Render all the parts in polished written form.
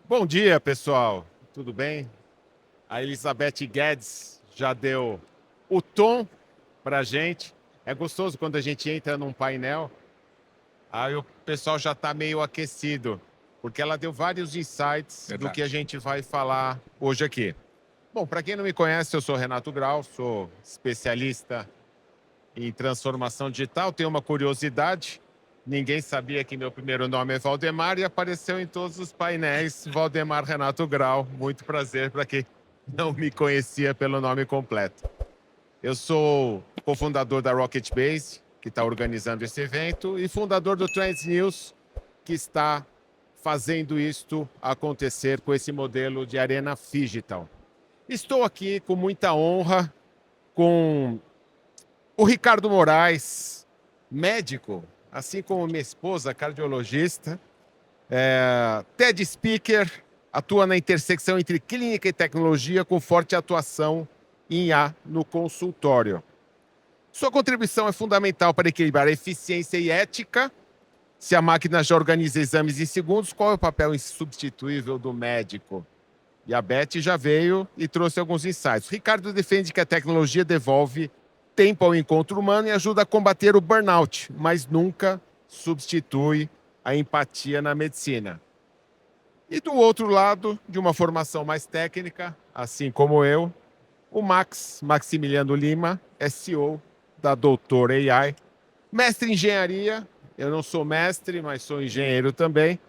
Bom dia, pessoal. Tudo bem? A Elizabeth Guedes já deu o tom para a gente. É gostoso quando a gente entra num painel, aí o pessoal já está meio aquecido, porque ela deu vários insights do que a Verdade. gente vai falar hoje aqui. Bom, para quem não me conhece, eu sou Renato Grau, sou especialista em transformação digital. Tenho uma curiosidade. Ninguém sabia que meu primeiro nome é Valdemar e apareceu em todos os painéis Valdemar Renato Grau. Muito prazer para quem não me conhecia pelo nome completo. Eu sou cofundador da Rocket Base, que está organizando esse evento, e fundador do Trends News, que está fazendo isto acontecer com esse modelo de Arena Phygital. Estou aqui com muita honra com o Ricardo Moraes, médico, assim como minha esposa, cardiologista, TED Speaker, atua na intersecção entre clínica e tecnologia, com forte atuação em IA no consultório. Sua contribuição é fundamental para equilibrar eficiência e ética. Se a máquina já organiza exames em segundos, qual é o papel insubstituível do médico? E a Beth já veio e trouxe alguns insights. Ricardo defende que a tecnologia devolve tempo ao encontro humano e ajuda a combater o burnout, mas nunca substitui a empatia na medicina. E do outro lado, de uma formação mais técnica, assim como eu, o Maximiliano Lima, é CEO da Doutor AI, mestre em engenharia. Eu não sou mestre, mas sou engenheiro também.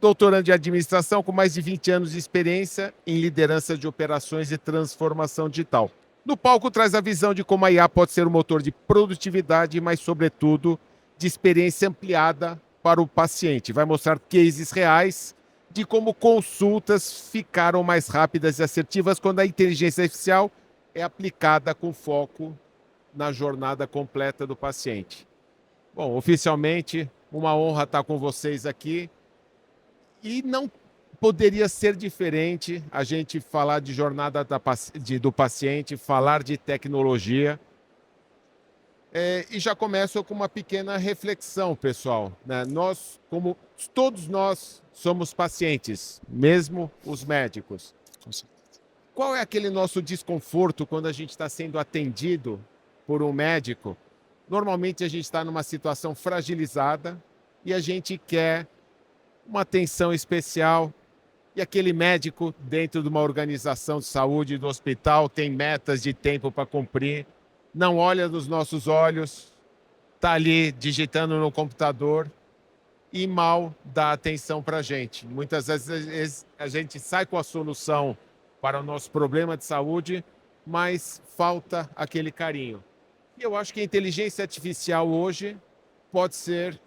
Doutorando de administração com mais de 20 anos de experiência em liderança de operações e transformação digital. No palco traz a visão de como a IA pode ser um motor de produtividade, mas, sobretudo, de experiência ampliada para o paciente. Vai mostrar cases reais de como consultas ficaram mais rápidas e assertivas quando a inteligência artificial é aplicada com foco na jornada completa do paciente. Bom, oficialmente, uma honra estar com vocês aqui. E não poderia ser diferente a gente falar de jornada do paciente, falar de tecnologia. E já começo com uma pequena reflexão, pessoal, né? Nós, como todos nós, somos pacientes, mesmo os médicos. Com certeza. Qual é aquele nosso desconforto quando a gente está sendo atendido por um médico? Normalmente a gente está numa situação fragilizada e a gente quer uma atenção especial. E aquele médico, dentro de uma organização de saúde do hospital, tem metas de tempo para cumprir, não olha nos nossos olhos, está ali digitando no computador e mal dá atenção para a gente. Muitas vezes a gente sai com a solução para o nosso problema de saúde, mas falta aquele carinho. E eu acho que a inteligência artificial hoje pode ser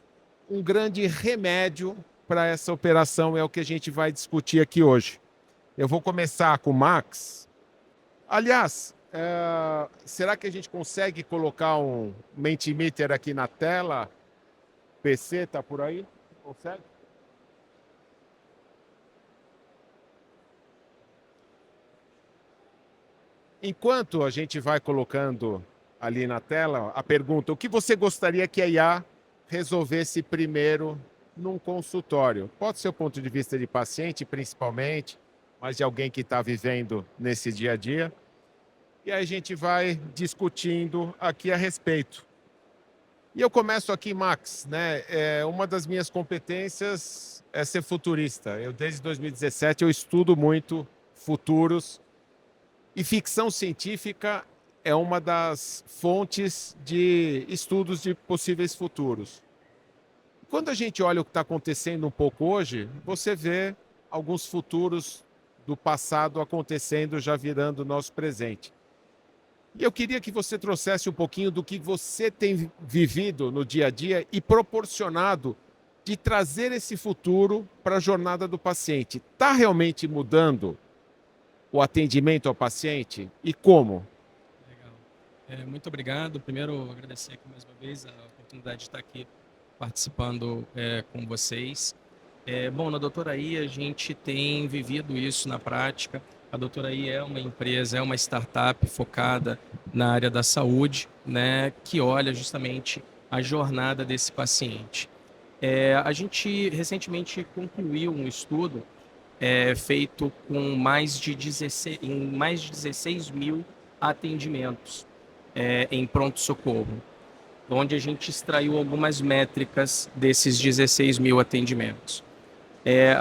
um grande remédio para essa operação, é o que a gente vai discutir aqui hoje. Eu vou começar com o Max. Aliás, será que a gente consegue colocar um Mentimeter aqui na tela? PC está por aí? Consegue? Enquanto a gente vai colocando ali na tela a pergunta, o que você gostaria que a IA resolvesse primeiro num consultório? Pode ser o ponto de vista de paciente, principalmente, mas de alguém que está vivendo nesse dia a dia. E aí a gente vai discutindo aqui a respeito. E eu começo aqui, Max, né? Uma das minhas competências é ser futurista. Eu, desde 2017, eu estudo muito futuros e ficção científica é uma das fontes de estudos de possíveis futuros. Quando a gente olha o que está acontecendo um pouco hoje, você vê alguns futuros do passado acontecendo, já virando nosso presente. E eu queria que você trouxesse um pouquinho do que você tem vivido no dia a dia e proporcionado de trazer esse futuro para a jornada do paciente. Está realmente mudando o atendimento ao paciente e como? Legal. Muito obrigado. Primeiro, agradecer aqui mais uma vez a oportunidade de estar aqui participando com vocês. Bom, na Doutora AI a gente tem vivido isso na prática. A Doutora AI é uma empresa, é uma startup focada na área da saúde, né, que olha justamente a jornada desse paciente. A gente recentemente concluiu um estudo feito com mais de 16 mil atendimentos em pronto-socorro, onde a gente extraiu algumas métricas desses 16 mil atendimentos.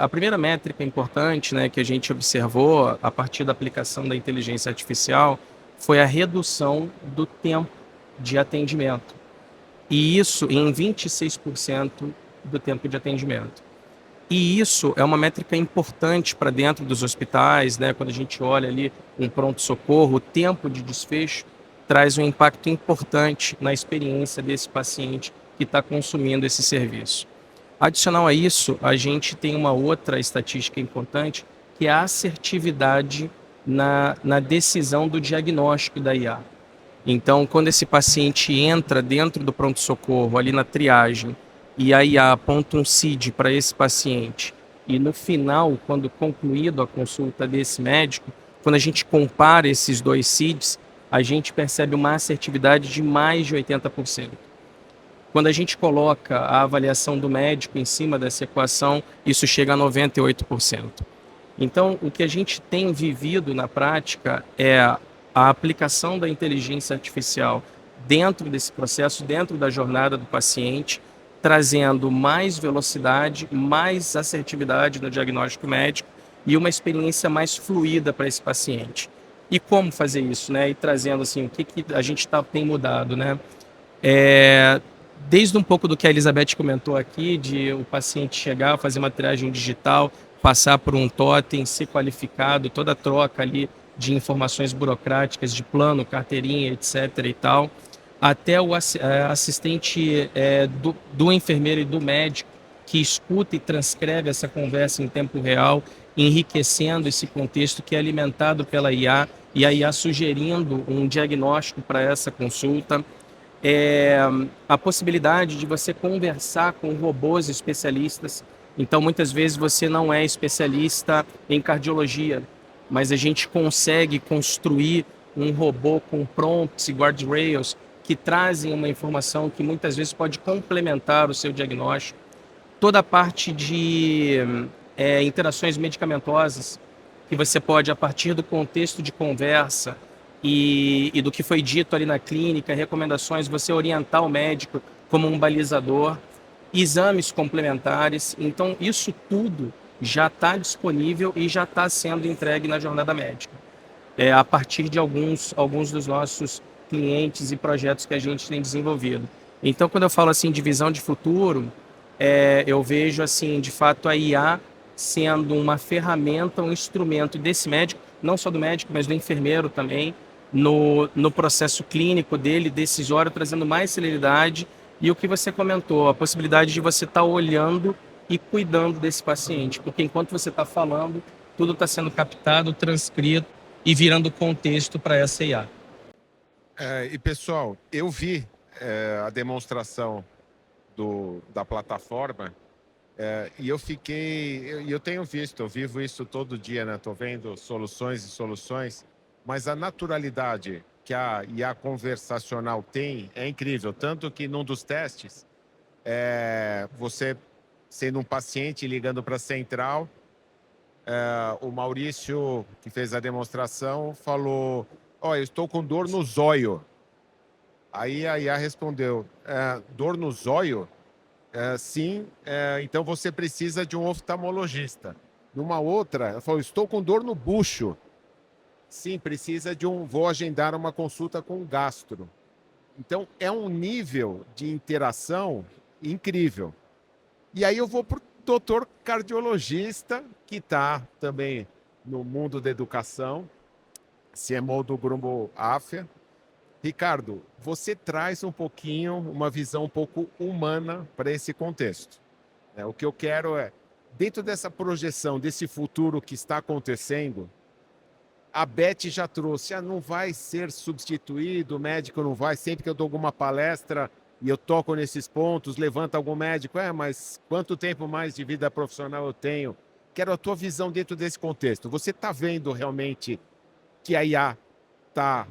A primeira métrica importante, né, que a gente observou a partir da aplicação da inteligência artificial foi a redução do tempo de atendimento. E isso em 26% do tempo de atendimento. E isso é uma métrica importante para dentro dos hospitais, né? Quando a gente olha ali um pronto-socorro, o tempo de desfecho traz um impacto importante na experiência desse paciente que está consumindo esse serviço. Adicional a isso, a gente tem uma outra estatística importante, que é a assertividade na decisão do diagnóstico da IA. Então, quando esse paciente entra dentro do pronto-socorro, ali na triagem, e a IA aponta um CID para esse paciente, e no final, quando concluído a consulta desse médico, quando a gente compara esses dois CIDs, a gente percebe uma assertividade de mais de 80%. Quando a gente coloca a avaliação do médico em cima dessa equação, isso chega a 98%. Então, o que a gente tem vivido na prática é a aplicação da inteligência artificial dentro desse processo, dentro da jornada do paciente, trazendo mais velocidade, mais assertividade no diagnóstico médico e uma experiência mais fluida para esse paciente. E como fazer isso, né? E trazendo assim, o que a gente tem mudado, né? É, Desde um pouco do que a Elizabeth comentou aqui, de o paciente chegar, fazer uma triagem digital, passar por um totem, ser qualificado, toda a troca ali de informações burocráticas, de plano, carteirinha, etc. e tal, até o assistente do enfermeiro e do médico que escuta e transcreve essa conversa em tempo real, enriquecendo esse contexto que é alimentado pela IA e a IA sugerindo um diagnóstico para essa consulta, é, a possibilidade de você conversar com robôs especialistas. Então, muitas vezes você não é especialista em cardiologia, mas a gente consegue construir um robô com prompts e guardrails que trazem uma informação que muitas vezes pode complementar o seu diagnóstico. Toda a parte de interações medicamentosas, que você pode, a partir do contexto de conversa e do que foi dito ali na clínica, recomendações, você orientar o médico como um balizador, exames complementares. Então, isso tudo já está disponível e já está sendo entregue na jornada médica, a partir de alguns dos nossos clientes e projetos que a gente tem desenvolvido. Então, quando eu falo assim de visão de futuro, eu vejo assim, de fato, a IA sendo uma ferramenta, um instrumento desse médico, não só do médico, mas do enfermeiro também, no processo clínico dele, decisório, trazendo mais celeridade. E o que você comentou, a possibilidade de você estar olhando e cuidando desse paciente, porque enquanto você está falando, tudo está sendo captado, transcrito e virando contexto para essa IA. E pessoal, eu vi a demonstração da plataforma e eu tenho visto, eu vivo isso todo dia, né? Estou vendo soluções e soluções, mas a naturalidade que a IA conversacional tem é incrível. Tanto que num dos testes, você sendo um paciente ligando para a central, o Maurício, que fez a demonstração, falou: Ó, eu estou com dor no zóio. Aí a IA respondeu: dor no zóio? Sim, então você precisa de um oftalmologista. Numa outra, ela falou: estou com dor no bucho. Sim, precisa de vou agendar uma consulta com um gastro. Então, é um nível de interação incrível. E aí eu vou para o doutor cardiologista, que está também no mundo da educação, CMO do Grupo Afya. Ricardo, você traz um pouquinho, uma visão um pouco humana para esse contexto. O que eu quero é, dentro dessa projeção, desse futuro que está acontecendo, a Beth já trouxe, não vai ser substituído, o médico não vai, sempre que eu dou alguma palestra e eu toco nesses pontos, levanta algum médico, mas quanto tempo mais de vida profissional eu tenho? Quero a tua visão dentro desse contexto. Você está vendo realmente que a IA está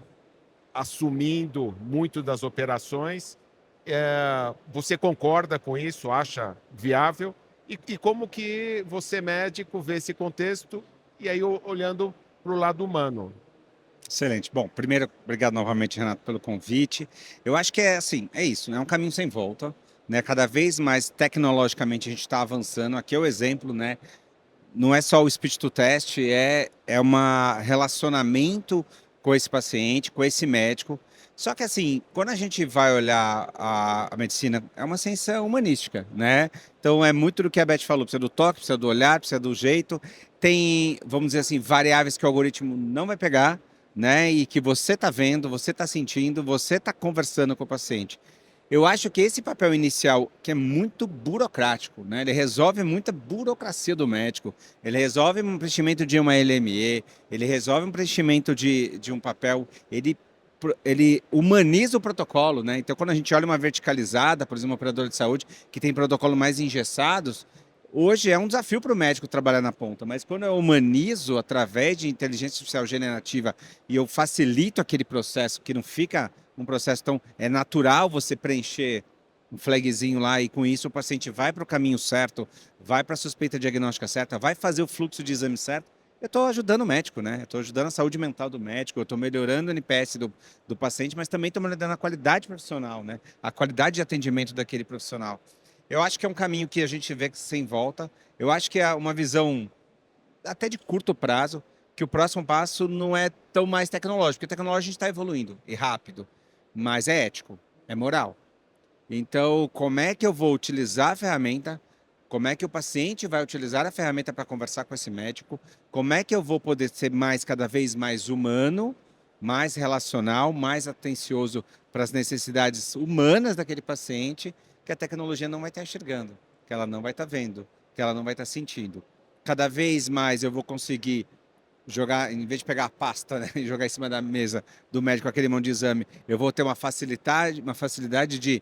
assumindo muito das operações? Você concorda com isso? Acha viável? E como que você, médico, vê esse contexto e aí olhando para o lado humano? Excelente. Bom, primeiro, obrigado novamente, Renato, pelo convite. Eu acho que é assim, é isso, né? É um caminho sem volta, né? Cada vez mais tecnologicamente a gente está avançando. Aqui é o exemplo, né? Não é só o speech to test, é um relacionamento com esse paciente, com esse médico. Só que assim, quando a gente vai olhar a medicina, é uma ciência humanística, né? Então é muito do que a Beth falou, precisa do toque, precisa do olhar, precisa do jeito. Tem, vamos dizer assim, variáveis que o algoritmo não vai pegar, né? E que você está vendo, você está sentindo, você está conversando com o paciente. Eu acho que esse papel inicial, que é muito burocrático, né? Ele resolve muita burocracia do médico, ele resolve um preenchimento de uma LME, ele resolve um preenchimento de um papel, ele humaniza o protocolo, né? Então, quando a gente olha uma verticalizada, por exemplo, uma operadora de saúde, que tem protocolos mais engessados, hoje é um desafio para o médico trabalhar na ponta, mas quando eu humanizo através de inteligência artificial generativa e eu facilito aquele processo, que não fica um processo tão... É natural você preencher um flagzinho lá e com isso o paciente vai para o caminho certo, vai para a suspeita diagnóstica certa, vai fazer o fluxo de exame certo. Eu estou ajudando o médico, né? Eu estou ajudando a saúde mental do médico, eu estou melhorando o NPS do paciente, mas também estou melhorando a qualidade profissional, né? A qualidade de atendimento daquele profissional. Eu acho que é um caminho que a gente vê que sem volta. Eu acho que é uma visão até de curto prazo, que o próximo passo não é tão mais tecnológico, porque tecnologia a gente está evoluindo e rápido, mas é ético, é moral. Então, como é que eu vou utilizar a ferramenta? Como é que o paciente vai utilizar a ferramenta para conversar com esse médico? Como é que eu vou poder ser cada vez mais humano, mais relacional, mais atencioso para as necessidades humanas daquele paciente, que a tecnologia não vai estar enxergando, que ela não vai estar vendo, que ela não vai estar sentindo. Cada vez mais eu vou conseguir jogar, em vez de pegar a pasta, né, e jogar em cima da mesa do médico aquele monte de exame, eu vou ter uma facilidade de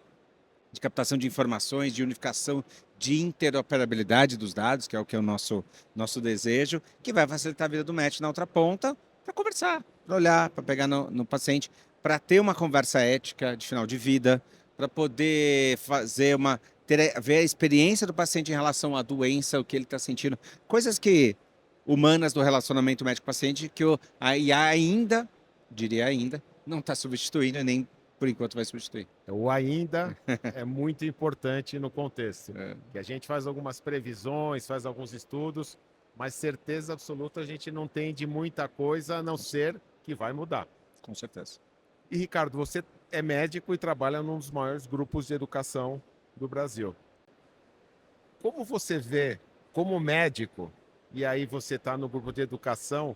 captação de informações, de unificação, de interoperabilidade dos dados, que é o nosso desejo, que vai facilitar a vida do médico na outra ponta, para conversar, para olhar, para pegar no paciente, para ter uma conversa ética de final de vida, para poder fazer ver a experiência do paciente em relação à doença, o que ele está sentindo, coisas que humanas do relacionamento médico-paciente que a IA ainda, diria ainda, não está substituindo nem por enquanto vai substituir. O ainda é muito importante no contexto. É, Que a gente faz algumas previsões, faz alguns estudos, mas certeza absoluta a gente não tem de muita coisa a não ser que vai mudar. com certeza. E Ricardo, você é médico e trabalha num dos maiores grupos de educação do Brasil. Como você vê, como médico, e aí você está no grupo de educação,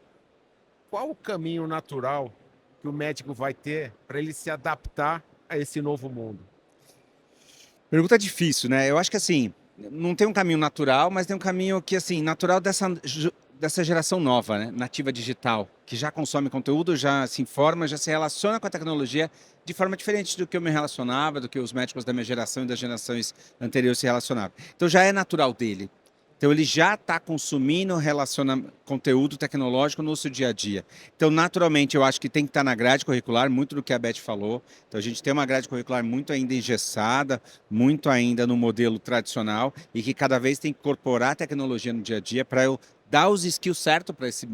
qual o caminho natural que o médico vai ter para ele se adaptar a esse novo mundo? Pergunta difícil, né? Eu acho que assim, não tem um caminho natural, mas tem um caminho que assim, natural dessa geração nova, né? Nativa digital, que já consome conteúdo, já se informa, já se relaciona com a tecnologia de forma diferente do que eu me relacionava, do que os médicos da minha geração e das gerações anteriores se relacionavam. Então já é natural dele. Então ele já está consumindo conteúdo tecnológico no seu dia a dia. Então, naturalmente, eu acho que tem que estar na grade curricular, muito do que a Beth falou. Então, a gente tem uma grade curricular muito ainda engessada, muito ainda no modelo tradicional, e que cada vez tem que incorporar tecnologia no dia a dia para eu dar os skills certos para esse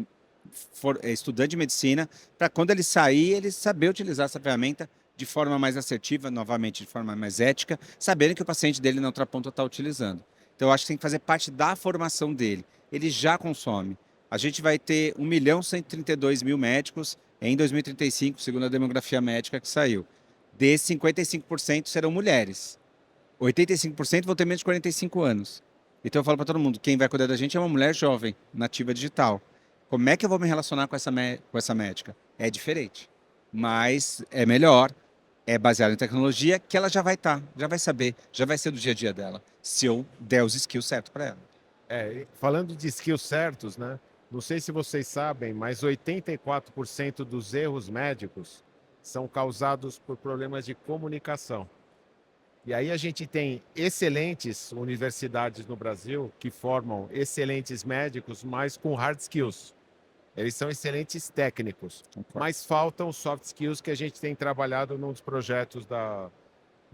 estudante de medicina, para quando ele sair, ele saber utilizar essa ferramenta de forma mais assertiva, novamente de forma mais ética, sabendo que o paciente dele na outra ponta está utilizando. Então, eu acho que tem que fazer parte da formação dele. Ele já consome. A gente vai ter 1.132.000 médicos em 2035, segundo a demografia médica que saiu. Desses, 55% serão mulheres. 85% vão ter menos de 45 anos. Então, eu falo para todo mundo, quem vai cuidar da gente é uma mulher jovem, nativa digital. Como é que eu vou me relacionar com essa médica? É diferente, mas é melhor, é baseado em tecnologia, que ela já vai estar, já vai saber, já vai ser do dia a dia dela, se eu der os skills certos para ela. Falando de skills certos, né? Não sei se vocês sabem, mas 84% dos erros médicos são causados por problemas de comunicação. E aí a gente tem excelentes universidades no Brasil que formam excelentes médicos, mas com hard skills. Eles são excelentes técnicos, mas faltam soft skills que a gente tem trabalhado num dos projetos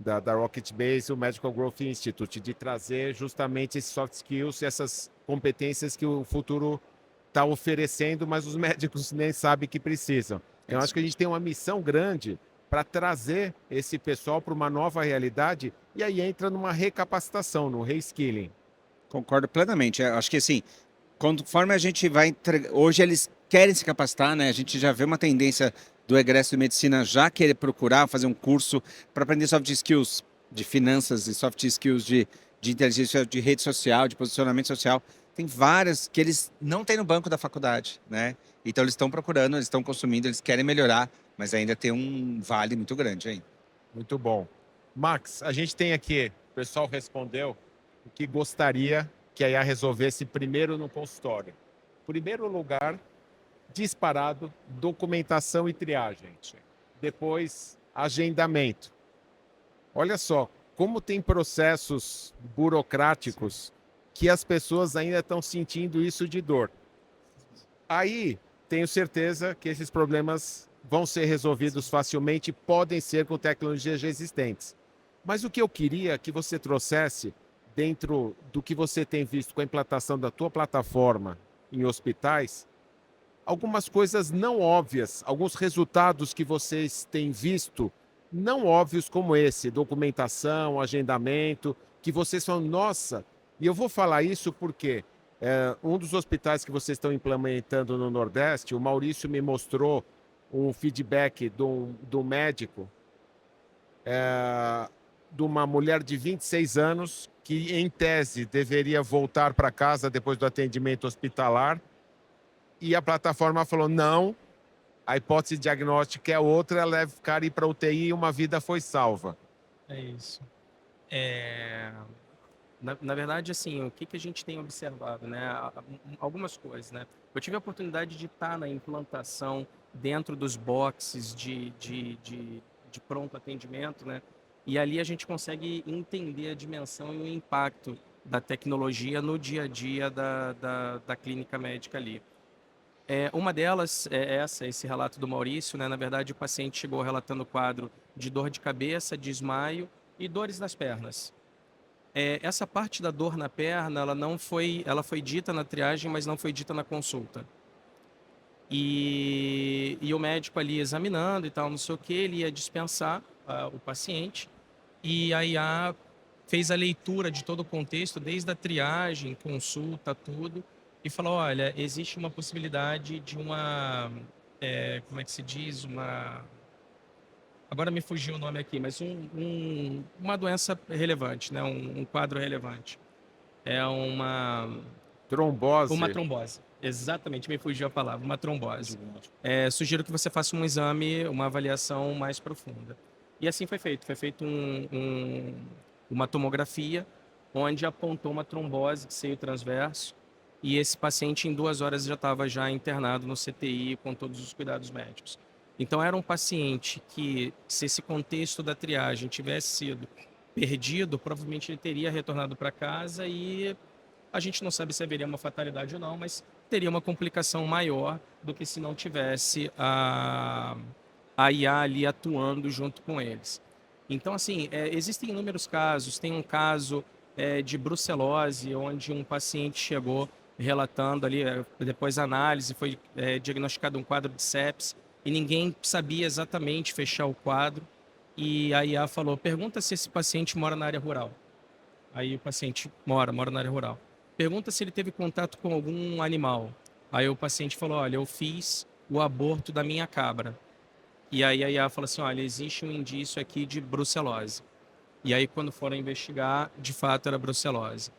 da Rocket Base, o Medical Growth Institute, de trazer justamente esses soft skills, essas competências que o futuro está oferecendo, mas os médicos nem sabem que precisam. Então, acho que a gente tem uma missão grande para trazer esse pessoal para uma nova realidade e aí entra numa recapacitação, no reskilling. Concordo plenamente. Eu acho que assim, conforme a gente vai hoje eles querem se capacitar, né? A gente já vê uma tendência do egresso de medicina já querer procurar fazer um curso para aprender soft skills de finanças e soft skills de inteligência de rede social, de posicionamento social. Tem várias que eles não têm no banco da faculdade, né? Então eles estão procurando, eles estão consumindo, eles querem melhorar, mas ainda tem um vale muito grande aí. Muito bom. Max, a gente tem aqui, o pessoal respondeu o que gostaria que a IA resolvesse primeiro no consultório. Primeiro lugar, disparado, documentação e triagem. Depois, agendamento. Olha só, como tem processos burocráticos que as pessoas ainda estão sentindo isso de dor. Aí, tenho certeza que esses problemas vão ser resolvidos facilmente, podem ser com tecnologias já existentes. Mas o que eu queria que você trouxesse dentro do que você tem visto com a implantação da tua plataforma em hospitais, algumas coisas não óbvias, alguns resultados que vocês têm visto não óbvios como esse, documentação, agendamento, que vocês falam, nossa, e eu vou falar isso porque um dos hospitais que vocês estão implementando no Nordeste, o Maurício me mostrou um feedback do médico, de uma mulher de 26 anos, que em tese deveria voltar para casa depois do atendimento hospitalar, e a plataforma falou, não, a hipótese diagnóstica é outra, ela deve ficar ir para UTI e uma vida foi salva. É isso. Na verdade, assim, o que a gente tem observado, né? Algumas coisas, né? Eu tive a oportunidade de estar na implantação dentro dos boxes de pronto atendimento, né? E ali a gente consegue entender a dimensão e o impacto da tecnologia no dia a dia da clínica médica ali. Uma delas é esse relato do Maurício, né? Na verdade, o paciente chegou relatando o quadro de dor de cabeça, desmaio e dores nas pernas. Essa parte da dor na perna, ela foi dita na triagem, mas não foi dita na consulta. E o médico ali examinando e tal, não sei o que, ele ia dispensar o paciente. E a IA fez a leitura de todo o contexto, desde a triagem, consulta, tudo, e falou, olha, existe uma possibilidade de como é que se diz? Agora me fugiu o nome aqui, mas uma doença relevante, né? Um quadro relevante. É uma Trombose. trombose. Exatamente, me fugiu a palavra, uma trombose. Sugiro que você faça um exame, uma avaliação mais profunda. E assim foi feito. Foi feito uma tomografia, onde apontou uma trombose de seio transverso. E esse paciente, em 2 horas, já estava internado no CTI com todos os cuidados médicos. Então, era um paciente que, se esse contexto da triagem tivesse sido perdido, provavelmente ele teria retornado para casa e a gente não sabe se haveria uma fatalidade ou não, mas teria uma complicação maior do que se não tivesse a IA ali atuando junto com eles. Então, assim, existem inúmeros casos. Tem um caso de brucelose, onde um paciente chegou relatando ali, depois da análise, foi diagnosticado um quadro de sepsis, e ninguém sabia exatamente fechar o quadro. E a IA falou, pergunta se esse paciente mora na área rural. Aí o paciente mora na área rural. Pergunta se ele teve contato com algum animal. Aí o paciente falou, olha, eu fiz o aborto da minha cabra. E aí a IA falou assim, olha, existe um indício aqui de brucelose. E aí quando foram investigar, de fato era brucelose.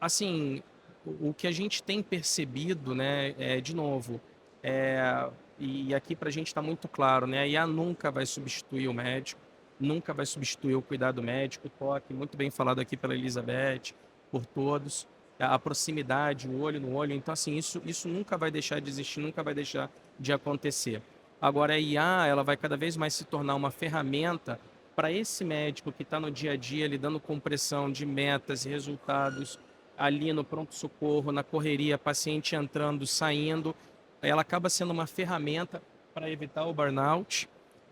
Assim, o que a gente tem percebido, né, de novo, e aqui para a gente está muito claro, né, a IA nunca vai substituir o médico, nunca vai substituir o cuidado médico, o toque, muito bem falado aqui pela Elizabeth, por todos, a proximidade, o olho no olho, então assim, isso nunca vai deixar de existir, nunca vai deixar de acontecer. Agora a IA, ela vai cada vez mais se tornar uma ferramenta para esse médico que está no dia a dia lidando com pressão de metas e resultados, ali no pronto-socorro, na correria, paciente entrando, saindo, ela acaba sendo uma ferramenta para evitar o burnout,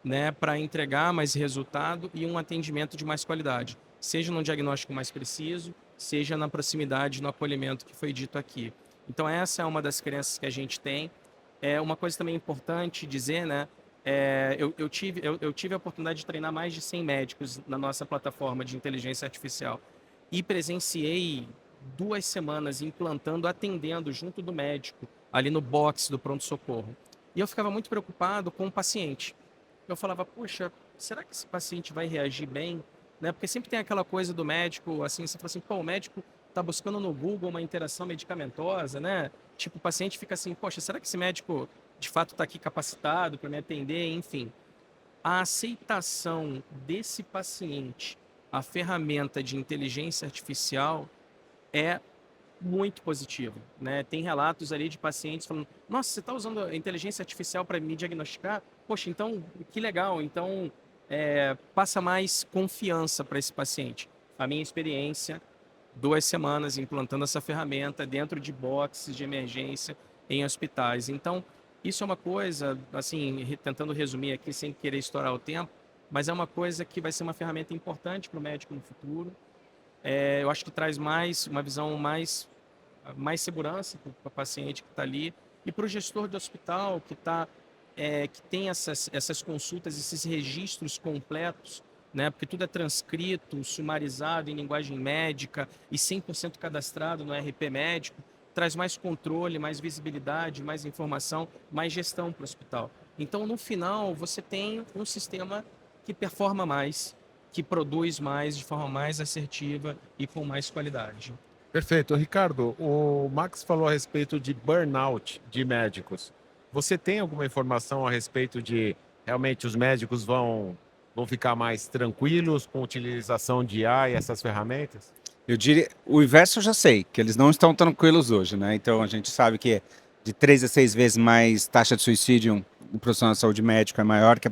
né, para entregar mais resultado e um atendimento de mais qualidade, seja num diagnóstico mais preciso, seja na proximidade, no acolhimento que foi dito aqui. Então essa é uma das crenças que a gente tem. É uma coisa também importante dizer, né? Eu tive a oportunidade de treinar mais de 100 médicos na nossa plataforma de inteligência artificial e presenciei 2 semanas implantando, atendendo junto do médico, ali no box do pronto-socorro. E eu ficava muito preocupado com o paciente. Eu falava, poxa, será que esse paciente vai reagir bem? Né? Porque sempre tem aquela coisa do médico, assim, você fala assim, pô, o médico está buscando no Google uma interação medicamentosa, né? Tipo, o paciente fica assim, poxa, será que esse médico de fato está aqui capacitado para me atender? Enfim, a aceitação desse paciente, a ferramenta de inteligência artificial é muito positivo, né? Tem relatos ali de pacientes falando: nossa, você está usando a inteligência artificial para me diagnosticar? Poxa, então que legal. Então passa mais confiança para esse paciente. A minha experiência, 2 semanas implantando essa ferramenta dentro de boxes de emergência em hospitais. Então, isso é uma coisa, assim, tentando resumir aqui sem querer estourar o tempo, mas é uma coisa que vai ser uma ferramenta importante para o médico no futuro. Eu acho que traz uma visão mais segurança para o paciente que está ali e para o gestor de hospital que tem essas consultas, esses registros completos, né? Porque tudo é transcrito, sumarizado em linguagem médica e 100% cadastrado no RP médico, traz mais controle, mais visibilidade, mais informação, mais gestão para o hospital. Então, no final, você tem um sistema que performa mais, que produz mais de forma mais assertiva e com mais qualidade. Perfeito. Ricardo, o Max falou a respeito de burnout de médicos. Você tem alguma informação a respeito de realmente os médicos vão ficar mais tranquilos com a utilização de IA e essas ferramentas? Eu diria, o inverso eu já sei, que eles não estão tranquilos hoje, né? Então a gente sabe que de 3 a 6 vezes mais taxa de suicídio no profissional de saúde médico é maior que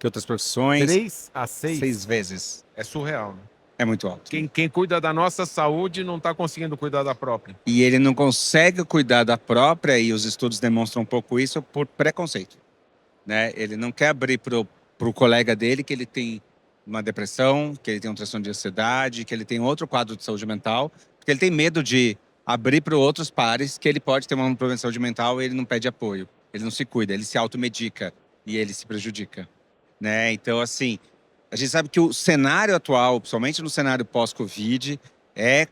outras profissões. 3 a 6 6 vezes. é surreal, né? É muito alto. Quem cuida da nossa saúde não está conseguindo cuidar da própria. E ele não consegue cuidar da própria, e os estudos demonstram um pouco isso, por preconceito, né? Ele não quer abrir pro colega dele que ele tem uma depressão, que ele tem um transtorno de ansiedade, que ele tem outro quadro de saúde mental, porque ele tem medo de abrir para outros pares que ele pode ter um problema de saúde mental e ele não pede apoio. Ele não se cuida, ele se automedica e ele se prejudica, né? Então, assim, a gente sabe que o cenário atual, principalmente no cenário pós-Covid, é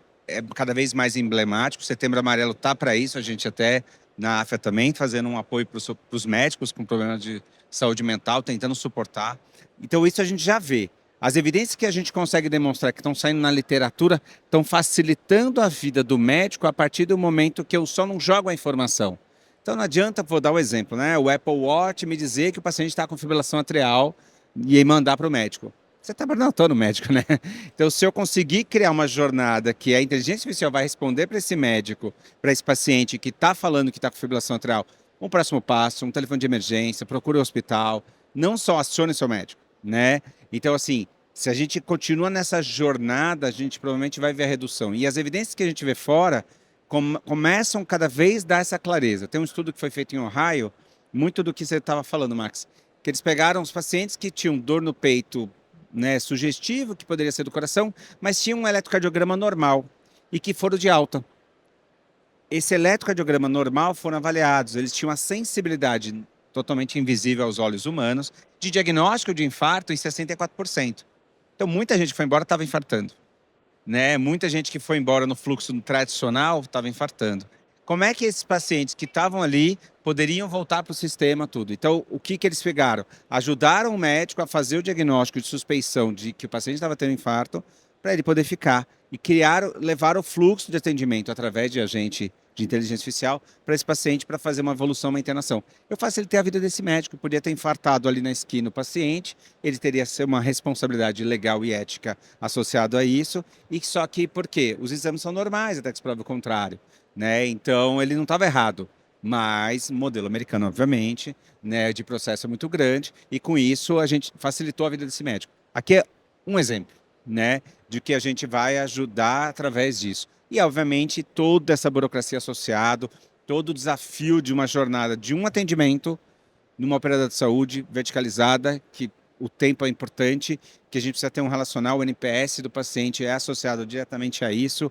cada vez mais emblemático. O Setembro Amarelo está para isso. A gente até, na AFA também, fazendo um apoio para os médicos com problemas de saúde mental, tentando suportar. Então, isso a gente já vê. As evidências que a gente consegue demonstrar que estão saindo na literatura estão facilitando a vida do médico a partir do momento que eu só não jogo a informação. Então, não adianta, vou dar o exemplo, né? O Apple Watch me dizer que o paciente está com fibrilação atrial e aí mandar para o médico. Você está burnoutando o médico, né? Então, se eu conseguir criar uma jornada que a inteligência artificial vai responder para esse médico, para esse paciente que está falando que está com fibrilação atrial, um próximo passo, um telefone de emergência, procure o hospital, não só acione seu médico, né? Então, assim, se a gente continua nessa jornada, a gente provavelmente vai ver a redução. E as evidências que a gente vê fora começam cada vez a dar essa clareza. Tem um estudo que foi feito em Ohio, muito do que você estava falando, Max, que eles pegaram os pacientes que tinham dor no peito, né, sugestivo, que poderia ser do coração, mas tinham um eletrocardiograma normal e que foram de alta. Esse eletrocardiograma normal foram avaliados, eles tinham a sensibilidade totalmente invisível aos olhos humanos de diagnóstico de infarto em 64%. Então, muita gente que foi embora estava infartando, né? Muita gente que foi embora no fluxo tradicional estava infartando. Como é que esses pacientes que estavam ali poderiam voltar para o sistema, tudo? Então, o que eles pegaram? Ajudaram o médico a fazer o diagnóstico de suspeição de que o paciente estava tendo infarto para ele poder ficar. E levaram o fluxo de atendimento através de agente de inteligência artificial para esse paciente para fazer uma evolução, uma internação. Eu facilitei a vida desse médico, podia ter infartado ali na esquina o paciente, ele teria uma responsabilidade legal e ética associada a isso, e só que por quê? Os exames são normais, até que se prove o contrário, né? Então ele não estava errado, mas modelo americano, obviamente, né, de processo é muito grande, e com isso a gente facilitou a vida desse médico. Aqui é um exemplo, né, de que a gente vai ajudar através disso. E, obviamente, toda essa burocracia associada, todo o desafio de uma jornada de um atendimento numa operadora de saúde verticalizada, que o tempo é importante, que a gente precisa ter um relacional, o NPS do paciente é associado diretamente a isso,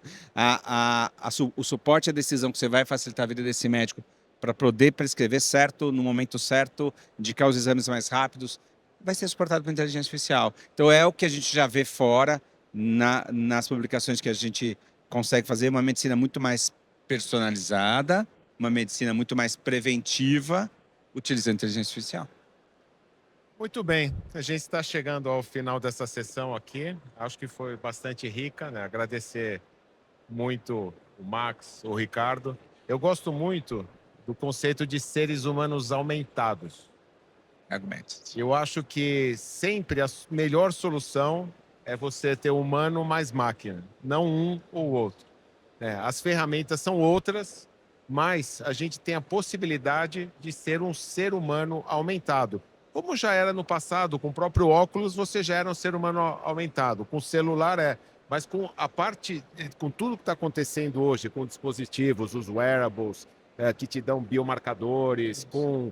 o suporte à decisão que você vai facilitar a vida desse médico para poder prescrever certo, no momento certo, indicar os exames mais rápidos, vai ser suportado por inteligência artificial. Então é o que a gente já vê fora nas publicações que a gente consegue fazer, uma medicina muito mais personalizada, uma medicina muito mais preventiva, utilizando inteligência artificial. Muito bem, a gente está chegando ao final dessa sessão aqui. Acho que foi bastante rica, né? Agradecer muito o Max, o Ricardo. Eu gosto muito do conceito de seres humanos aumentados. Argumentos. Eu acho que sempre a melhor solução é você ter humano mais máquina, não um ou outro. As ferramentas são outras, mas a gente tem a possibilidade de ser um ser humano aumentado. Como já era no passado, com o próprio óculos, você já era um ser humano aumentado. Com o celular mas com a parte, com tudo que está acontecendo hoje, com dispositivos, os wearables, que te dão biomarcadores, com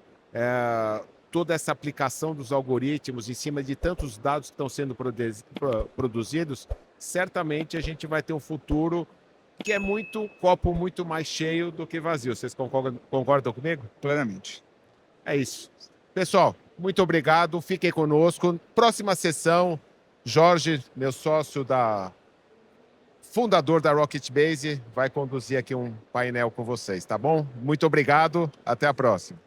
toda essa aplicação dos algoritmos em cima de tantos dados que estão sendo produzidos, certamente a gente vai ter um futuro que é copo muito mais cheio do que vazio. Vocês concordam comigo? Plenamente. É isso. Pessoal, muito obrigado. Fiquem conosco. Próxima sessão, Jorge, meu sócio fundador da Rocket Base, vai conduzir aqui um painel com vocês, tá bom? Muito obrigado. Até a próxima.